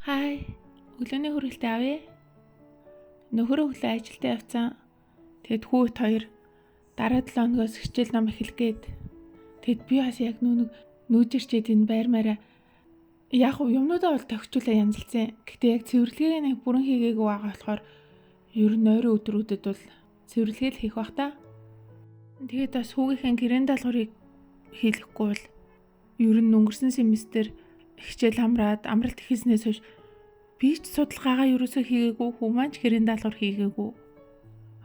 Хай, өглөөний хүрээлтэд авъя. Нөхөр өглөө ажилдаа явцсан. Тэгэд хүүхэд хоёр дараа 7 хоногоос хичээл ном эхлэх гээд. Тэгэд би бас яг нүүжирчээд энэ байрмаараа яг юмнуудаа бол тохижуулаа янзалсан. Гэхдээ яг цэвэрлэгээ нэг бүрэн хийгээгүй байгаа болохоор ер нь ойрын өдрүүдэд бол цэвэрлэгээ л хийх бах та. Тэгээд бас хүүгийнхээ гэрээний даалгаврыг хийлгэхгүй бол ер нь өнгөрсөн семестр хичээл амралт хийснээс хойш би ч судалгаагаа ерөөсөө хийгээгүй, хүмүүс ч гэрээний даалгавар хийгээгүй.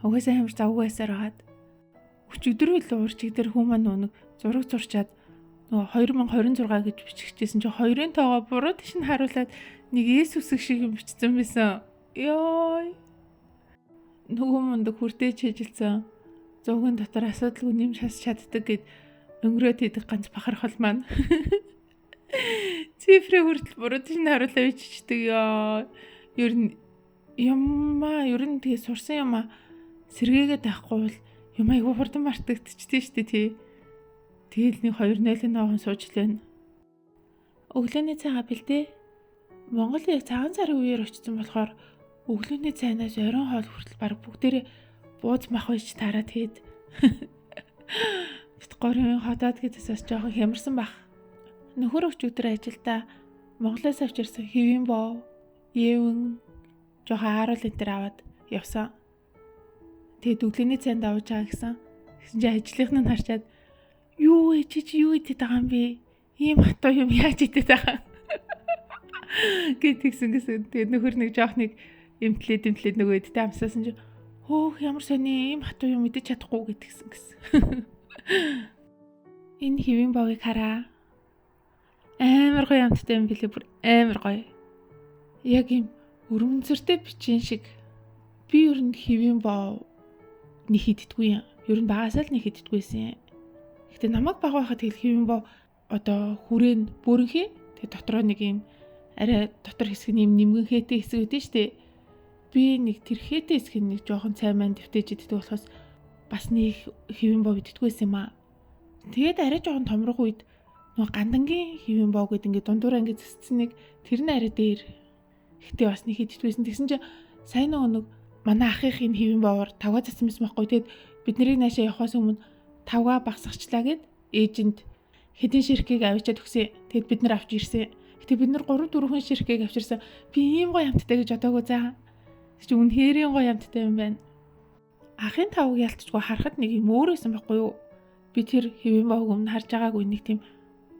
Угаасаа амар завгүй байсаар хагаад. Өчигдөр л уурчиг дээр хүмүүс зураг зурчаад 2026 гэж биччихсэн чи 2-ын тоогоо буруу тийш нь харуулад нэг Есүс шиг юм бичсэн байсан. Йой. Нөгөө мундаг хүрдэж хэжилсэн. Зуугийн дотор асуудалгүй нэмж хас чаддаг гэд өнгөрөөд идэх ганц бахархал маань. Цифрээ хүртэл буруу тийш нь харуулаа биччихдэг ёо. Ер нь тэгээ сурсан юмаа сэргээгээд байхгүй бол юм айгүй хурдан мартагдчихдээ штэ тий. Тэгэл нэг 2-0 ногоон сууж лэн. Өглөөний цайгаа бэлдээ. Монгол яг цагаан сарын үеэр очсон болохоор өглөөний цайнаас оройн хоол хүртэл баг бүгдээрээ бууз мах байж тараад хэд. Бит горын хотоод гэдээс бас жоохон хямарсан баг. Нөхөр өчигдөр ажилдаа Монголоос авчирсан хэвийн боо, евэн жоохон ааруул энэ төр аваад явсан. Тэгээд өглөөний цайнд авч байгаа гэсэн чи ажлынх нь харчаад юу идэх байгаа юм бэ? Ийм хатуу юм яаж идэх байгаа? Гэтгсэн. Тэгээд нөхөр нэг жоох нэг эмтлээд нөгөө идтэй амсаасан чи хөөх ямар сони ийм хатуу юм идэж чадахгүй гэтгсэн. Энэ хэвийн боог хараа. Амар гоё амттай юм билээ, бүр амар гоё. Яг юм өрөмзөртэй бичин шиг. Би ер нь хэвийн боо нэг иддэггүй юм. Ер нь багасаа л нэг иддэггүйсэн. Гэтэ намайг баг байхад тэгэл хэвэн боо одоо хүрээнд бүрэнхий. Тэгээ дотроо нэг юм арай дотор хэсэг нь нэмгэн хээтэй хэсэг үүдэн штэ. Би нэг тэр хээтэй хэсэг нэг жоохон цай маань дэвтэж иддэг болохоос бас нэг хэвэн боо иддэггүйсэн юм аа. Тэгээд арай жоохон томрох үед нөгөө гандангийн хэвэн боо гэдэг ингээд дундуур ингээд зэсцэн нэг тэр нь арай дээр. Гэтэ бас нэг иддэггүйсэн. Тэгсэн чинь сайн нөгөө манай ахын хэвэн боовор тавга цацсан байсан байхгүй. Тэгээд бид нарыг наашаа явахаас өмнө тавга багсагчлаа гэд эйжент хэдэн ширхгийг авчиад өгсөн. Тэгэд бид нар авч ирсэн. Гэтэ бид нар 3-4 хүн ширхгийг авчирсан. Би ийм гоё амттай гэж бодоагүй заа. Чи үнэхээр гоё амттай юм байна. Ахын тавг ялтчгүй харахад нэг юм өөр байсан байхгүй юу? Би тэр хэвэн боог өмнө харж байгаагүй нэг тийм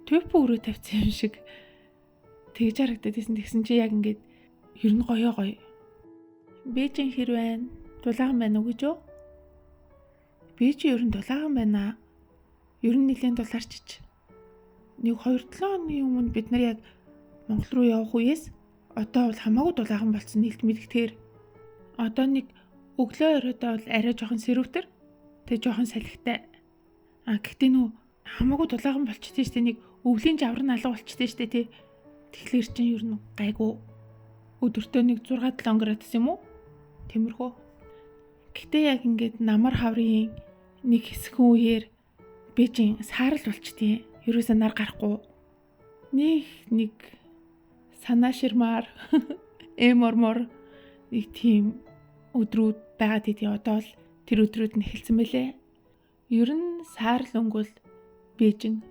төв өрөө тавьсан юм шиг тэгж харагдаад байсан чи яг ингээд ер нь гоё. Бээжин хэр байна? Дулаахан байна уу гэж юу? Би чи ер нь дулаахан байна. Ер нь нэлийн дулаарчиж. Нэг 2-7 хоногийн өмнө бид нар яг Монгол руу явах үеэс одоо бол хамаагүй дулаахан болсон нийлт мэдгэтгэр. Одоо нэг өглөө оройдоо бол арай жоохон сэрүүтэр. Тэг жоохон салхитай. Гэхдээ хамаагүй дулаахан болчихдээ штэ нэг өвлийн жавар нь алга болчихдээ штэ тий. Тэгэхээр чинь ер нь гайгүй. Өдөртөө нэг 6-7 градус юм уу? Тиймэрхүү. Гэтэ яг ингээд намар хаврын нэг хэсхэн үеэр Бээжин саарл болчтیں۔ Ерөөсөө нар гарахгүй. Нэг санаа ширмаар эмормор нэг тийм өдрүүд байгаа тийм одоо л тэр өдрүүд нь эхэлсэн байлээ. Ер нь саарл өнгөл Бээжин.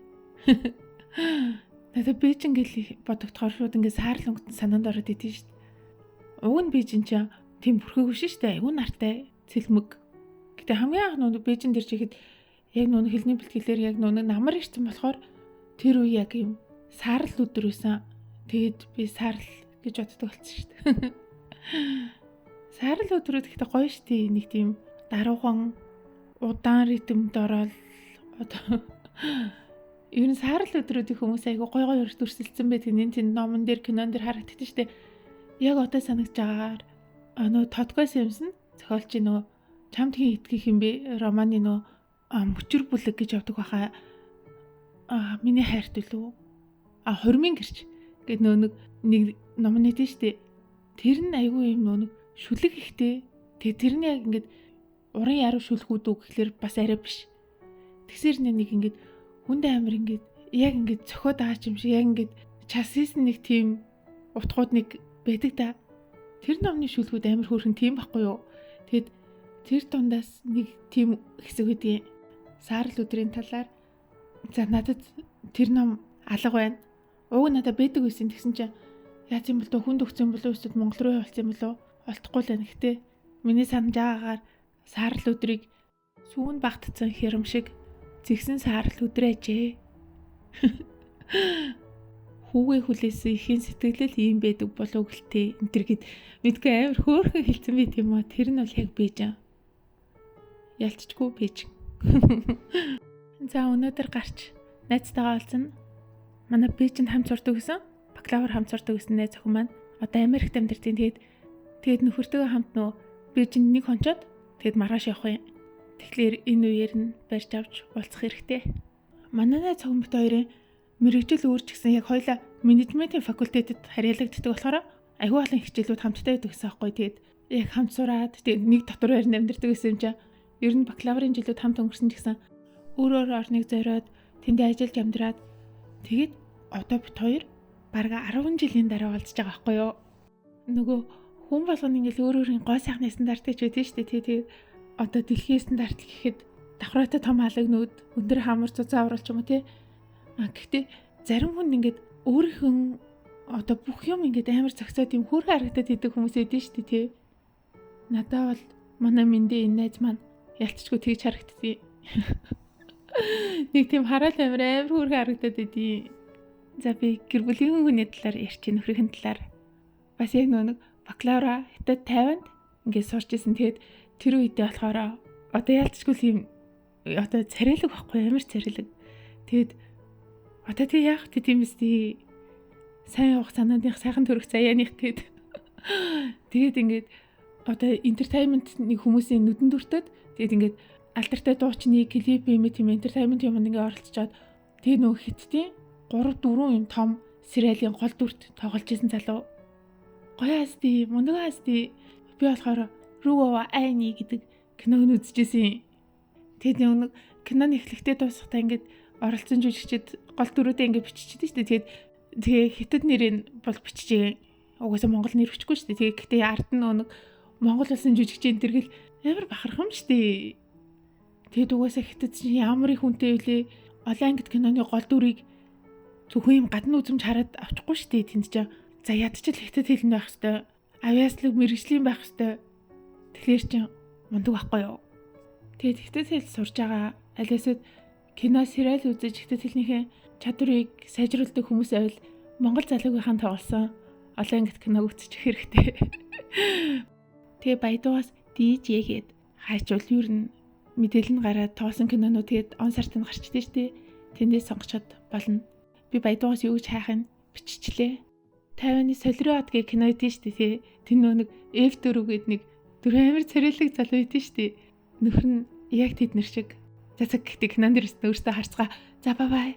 Надад Бээжин гэл бодогдохоор шууд ингээд саарл өнгөт санаанд ороод идэв шүү дээ. Уг нь Бээжин ч тийм бүрхээгүй шүү дээ. Айгүй нартай, цэлмэг. Гэтэ хамгийн анх Бээжин дээр чихэд яг хэлний бэлтгэлээр яг намар ирсэн болохоор тэр үе яг юм саарл өдөр байсан. Тэгэд би саарл гэж боддог болсон шүү дээ. Саарл өдрүүд ихтэй гоё шүү дээ. Нэг тийм даруухан удаан ритмд ороод одоо ер нь саарл өдрүүдийн хүмүүс айгүй гоё өрсөлдсөн байдаг. Тэнд номон дээр кинон дээр харагддаг шүү дээ. Яг одоо санагч байгаагаар Тодгой Сэмсэн зохиолч чамд хин итгэх юм бэ? Романы мөчөр бүлэг гэж явдаг баха. Миний хайрт үлээ. Хурмын гэрч гэд нэг ном нэдэн штэ. Тэр нь айгүй юм шүлэг ихтэй. Тэгээ тэр нь яг ингээд уран яруу шүлгүүд үг гэхэлэр бас арай биш. Тэгсэр нэг ингээд хүнд амир ингээд яг ингээд цохоод байгаа юм шиг яг ингээд часис нэг тийм утгууд нэг байдаг да. Тэр номны шүлгүүд амар хөөрхөн тийм байхгүй юу? Тэгэд тэр дундаас нэг тийм хэсэг үүдээ. Саарл өдрийн талаар за надад тэр ном алга байна. Уг надад байдаг байсан тэгсэн чинь яа тийм бол хүнд өгсөн болов эсвэл Монгол руу явуулсан болов олдохгүй л байна. Гэтэ миний санаж байгаагаар саарл өдрийг сүүн багтцсан хэрэм шиг зэгсэн саарл өдрээжээ. Хүүгээ хүлээсэн ихийн сэтгэлэл ийм байдаг болов гэлтэй энэ төр гэд мэдгүй амар хөөрхөн хэлсэн би тийм үү. Тэр нь бол яг бийж. Ялцчгүй бийж. За өнөөдөр гарч найзтайгаа олзно. Манай бийжэнд хамт сурдаг гэсэн. Бакалавр хамт сурдаг гэсэн найз охин маань одоо Америкт амьдардаг. Тэгээд нөхөртөө хамт нөө бийжэнд нэг хончоод тэгээд маргааш явах юм. Тэгэхээр энэ үеэр нь барьж авч уулзах хэрэгтэй. Манай найз охин бит хоёрын мэрэгжил өөрч гэсэн яг хоёлаа менежментийн факультетэд харьяалагддаг болохоор аягүй олон хичээлүүд хамтдаа байдаг гэсэн аахгүй. Тэгээд яг хамт сураад тэгээд нэг дотор байранд амьдардаг гэсэн юм чинь ер нь бакалаврын жилүүд хамт өнгөрсөн ч гэсэн өөр орныг зориод тэндээ ажиллаж амьдраад тэгээд одоо бит хоёр бараг 10 жилийн дараа уулзж байгаа байхгүй юу. Нөгөө хүн болгоно ингээл өөр өөрийн гой сайхны стандартыг ч өгдөө шүү дээ. Тэгээд одоо дэлхийн стандарт гэхэд давхраатай том халагнууд өндөр хамар цуцаа авруулч юм уу тий. Гэхдээ зарим хүн ингээд өөрийнхөө одоо бүх юм ингээд амар зөксөөд юм хөөрхөн харагдаад идэг хүмүүс эдэн шүү дээ тий. Надад бол манай мэндэ энэ найз маань ялцчгүй тэгж харагддгийг. Нэг тийм хараал амар хөөрхөн харагдаад идэв. За би гэр бүлийн хүний талаар ярьчих нөхрийн талаар. Бас яг нэг бакалавра хятад 50-нд ингээд сурч исэн. Тэгээд тэр үедээ болохоор одоо ялцчгүй юм одоо царайлаг байхгүй амар царайлаг. Тэгээд одоо тий яах тийм үстэй сайн явах санаандынх сайхан төрөх заяаных гээд тэгээд ингээд одоо entertainment нэг хүмүүсийн нүдэн дүртээд тэгээд ингээд альтертай дуучны клип юм тийм entertainment юмд ингээд оролцоод тэгээд нөх хиттийн 3-4 юм том сериалын гол дүрт тоглож исэн залуу гоё асти мундаг асти би болохоор Рүүва айни гэдэг киног үзчихсэн. Тэгээд нэг киноны эхлэхдээ дуусахтаа ингээд оролцсон жүжигчид гол дүрүүдээ ингээд биччихсэн шүү дээ. Тэгээ хятад нэрийг бол биччихээ. Угаасаа монгол нэр бичихгүй шүү дээ. Тэгээ ард нь нэг монгол улсын жүжигчийн тэргэл ямар бахархам шүү дээ. Тэгээд угаасаа хятад чинь ямар их хүнтэй вүлээ. Олон ангид киноны гол дүрийг зөвхөн юм гадны үзмж хараад авчихгүй шүү дээ. Тэнд чинь за ядчил хятад хэлэн байх хэвээр. Авиаслаг мэрэгжлийн байх хэвээр. Тэгэхээр чинь мундаг байхгүй юу? Тэгээд хятад хэл сурж байгаа алиасад кино сериал үзэж хятад хэлнийхээ чадварыг сайжруулдаг хүмүүс байвал монгол залуугийнхан тоглосон олон ангит киног үзчих хэрэгтэй. Тэгээ баядугаас DJ гээд хайчвал юу н мэдээлэл нь гараад тоосон кинонууд тэгээд он сард нь гарчдээ штэ. Тэндээс сонгочод болно. Би баядугаас юу гэж хайхын биччихлээ. 50-ны солироот гэх кино идэв штэ тий. Тэн нэг F4 гээд нэг дүр амар царайлаг залуу идэв штэ. Нөхөр нь яг тэднэр шиг цацаг гэдэг кинон дээрээс өөртөө харцгаа. За бай.